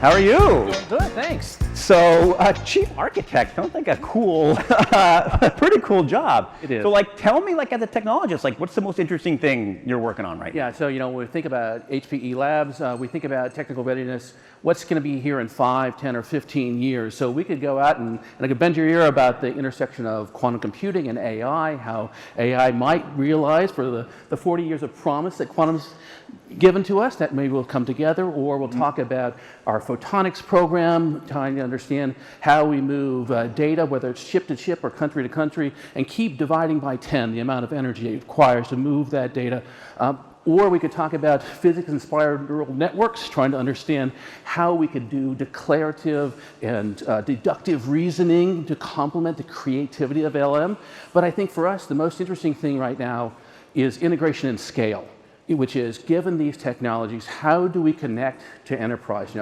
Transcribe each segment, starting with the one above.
How are you? Good, thanks. So, chief architect, sounds like a cool, pretty cool job. It is. So, tell me, as a technologist, what's the most interesting thing you're working on right now? Yeah, so when we think about HPE labs, we think about technical readiness, what's going to be here in 5, 10, or 15 years. So we could go out and I could bend your ear about the intersection of quantum computing and AI, how AI might realize for the 40 years of promise that quantum's given to us, that maybe we'll come together, or we'll talk about our photonics program, trying to understand how we move data, whether it's chip to chip or country to country, and keep dividing by 10 the amount of energy it requires to move that data. Or we could talk about physics-inspired neural networks, trying to understand how we could do declarative and deductive reasoning to complement the creativity of LM. But I think for us, the most interesting thing right now is integration and scale, which is, given these technologies, how do we connect to enterprise?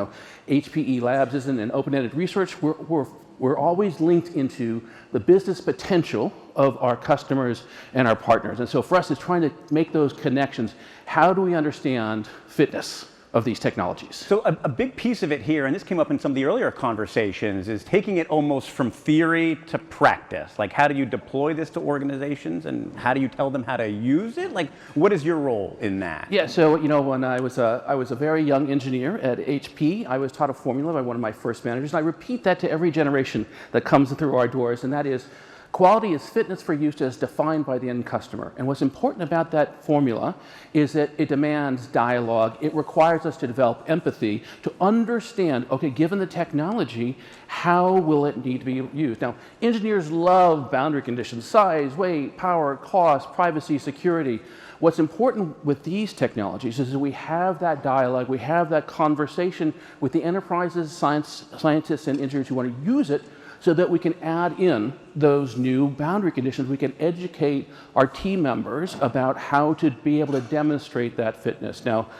HPE Labs isn't an open-ended research. We're always linked into the business potential of our customers and our partners. And so for us, it's trying to make those connections. How do we understand fitness of these technologies? So a big piece of it here, and this came up in some of the earlier conversations, is taking it almost from theory to practice. How do you deploy this to organizations, and how do you tell them how to use it? What is your role in that? Yeah, so when I was a very young engineer at HP, I was taught a formula by one of my first managers, and I repeat that to every generation that comes through our doors, and that is, quality is fitness for use as defined by the end customer. And what's important about that formula is that it demands dialogue. It requires us to develop empathy to understand, okay, given the technology, how will it need to be used? Now, engineers love boundary conditions: size, weight, power, cost, privacy, security. What's important with these technologies is that we have that dialogue, we have that conversation with the enterprises, scientists, and engineers who want to use it, so that we can add in those new boundary conditions. We can educate our team members about how to be able to demonstrate that fitness. Now,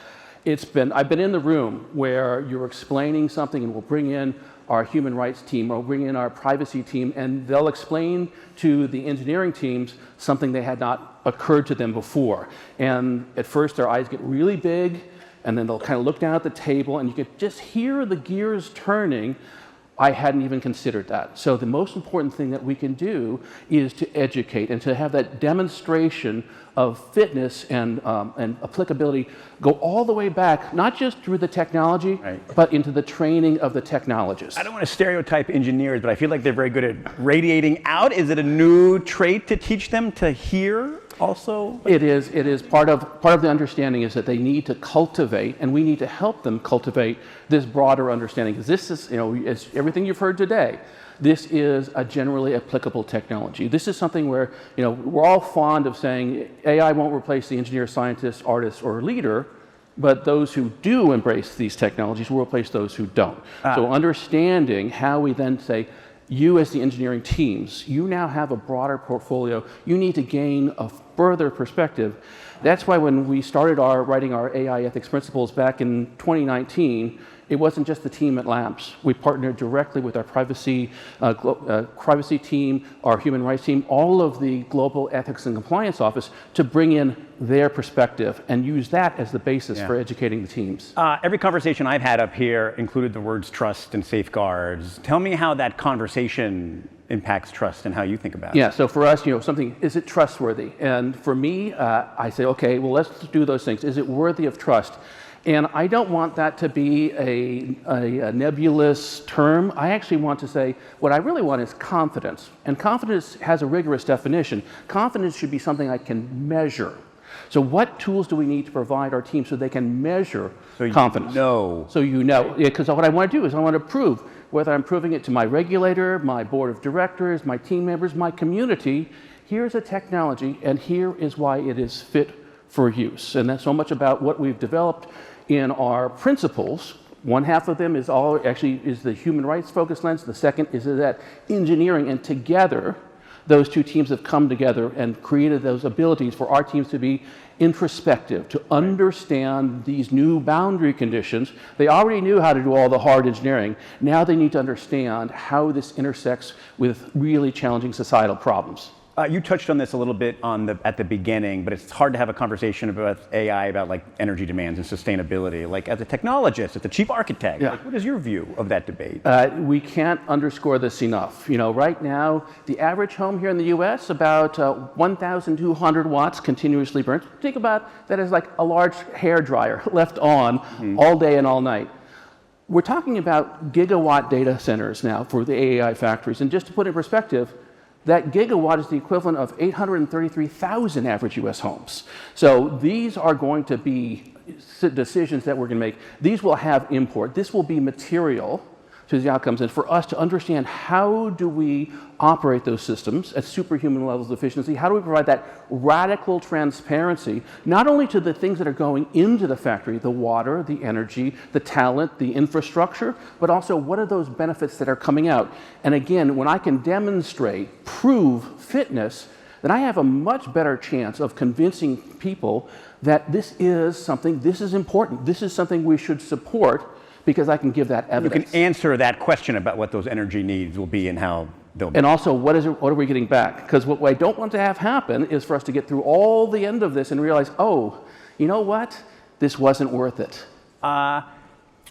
I've been in the room where you're explaining something, and we'll bring in our human rights team, or we'll bring in our privacy team, and they'll explain to the engineering teams something that had not occurred to them before. And at first, their eyes get really big, and then they'll kind of look down at the table, and you could just hear the gears turning. I hadn't even considered that. So the most important thing that we can do is to educate and to have that demonstration of fitness and applicability go all the way back, not just through the technology, right, but into the training of the technologists. I don't want to stereotype engineers, but I feel like they're very good at radiating out. Is it a new trait to teach them to hear also? It is part of the understanding is that they need to cultivate, and we need to help them cultivate this broader understanding, because this is, as everything you've heard today, this is a generally applicable technology. This is something where, we're all fond of saying AI won't replace the engineer, scientist, artist, or leader, but those who do embrace these technologies will replace those who don't. So understanding how we then say, you as the engineering teams, you now have a broader portfolio. You need to gain a further perspective. That's why when we started writing our AI ethics principles back in 2019, it wasn't just the team at Labs. We partnered directly with our privacy team, our human rights team, all of the global ethics and compliance office, to bring in their perspective and use that as the basis for educating the teams. Every conversation I've had up here included the words trust and safeguards. Tell me how that conversation impacts trust and how you think about it. Yeah, so for us, is it trustworthy? And for me, I say, okay, well, let's do those things. Is it worthy of trust? And I don't want that to be a nebulous term. I actually want to say, what I really want is confidence. And confidence has a rigorous definition. Confidence should be something I can measure. So what tools do we need to provide our team so they can measure confidence? So because what I want to do is I want to prove, whether I'm proving it to my regulator, my board of directors, my team members, my community, here's a technology, and here is why it is fit for use. And that's so much about what we've developed in our principles. One half of them is the human rights focused lens. The second is that engineering, and together those two teams have come together and created those abilities for our teams to be introspective, to understand these new boundary conditions. They already knew how to do all the hard engineering. Now they need to understand how this intersects with really challenging societal problems. You touched on this a little bit at the beginning, but it's hard to have a conversation about AI about like energy demands and sustainability. Like as a technologist, as a chief architect, Yeah. like, what is your view of that debate? We can't underscore this enough. You know, right now, the average home here in the U.S. about 1,200 watts continuously burnt. Think about that as like a large hair dryer left on all day and all night. We're talking about gigawatt data centers now for the AI factories, and just to put it in perspective, that gigawatt is the equivalent of 833,000 average US homes. So these are going to be decisions that we're going to make. These will have import. This will be material to the outcomes. And for us to understand how do we operate those systems at superhuman levels of efficiency, how do we provide that radical transparency, not only to the things that are going into the factory, the water, the energy, the talent, the infrastructure, but also what are those benefits that are coming out. And again, when I can demonstrate, prove fitness, then I have a much better chance of convincing people that this is something, this is important, this is something we should support, because I can give that evidence. You can answer that question about what those energy needs will be and how they'll be. And also, what are we getting back? Because what I don't want to have happen is for us to get through all the end of this and realize, oh, you know what? This wasn't worth it.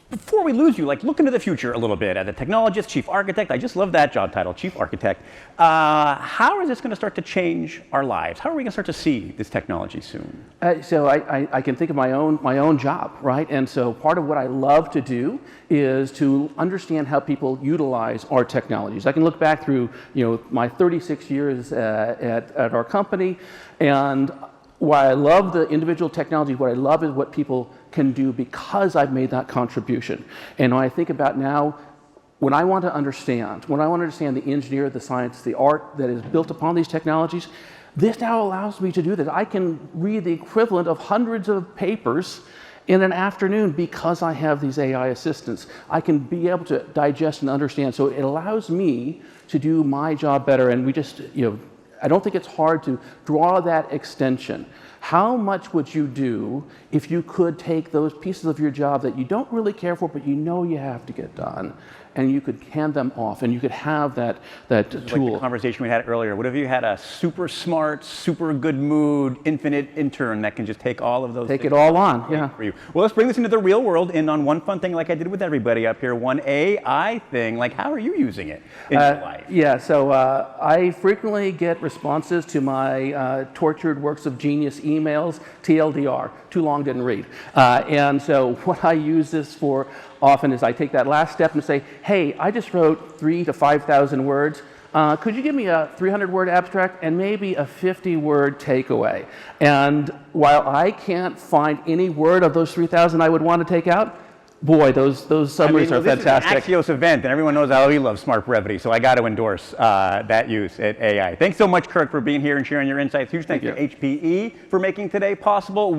Before we lose you, like look into the future a little bit. As a technologist, chief architect, I just love that job title, chief architect. How is this going to start to change our lives? How are we going to start to see this technology soon? So I can think of my own job, right? And so part of what I love to do is to understand how people utilize our technologies. I can look back through my 36 years at our company, and while I love the individual technology, what I love is what people can do because I've made that contribution. And when I think about now, when I want to understand the engineer, the science, the art that is built upon these technologies, this now allows me to do that. I can read the equivalent of hundreds of papers in an afternoon because I have these AI assistants. I can be able to digest and understand. So it allows me to do my job better. And we just, I don't think it's hard to draw that extension. How much would you do if you could take those pieces of your job that you don't really care for, but you have to get done, and you could hand them off, and you could have that tool. Like the conversation we had earlier. What if you had a super smart, super good mood, infinite intern that can just take all of those Take things it all on, yeah. for you? Well, let's bring this into the real world and on one fun thing like I did with everybody up here, one AI thing. Like, how are you using it in your life? Yeah, so I frequently get responses to my tortured works of genius emails, TLDR, too long, didn't read. And so what I use this for often is I take that last step and say, hey, I just wrote 3,000 to 5,000 words. Could you give me a 300-word abstract and maybe a 50-word takeaway? And while I can't find any word of those 3,000 I would want to take out, boy, those summaries are fantastic. This is an Axios event, and everyone knows I always love smart brevity, so I got to endorse that use at AI. Thanks so much, Kirk, for being here and sharing your insights. Huge thanks to HPE for making today possible.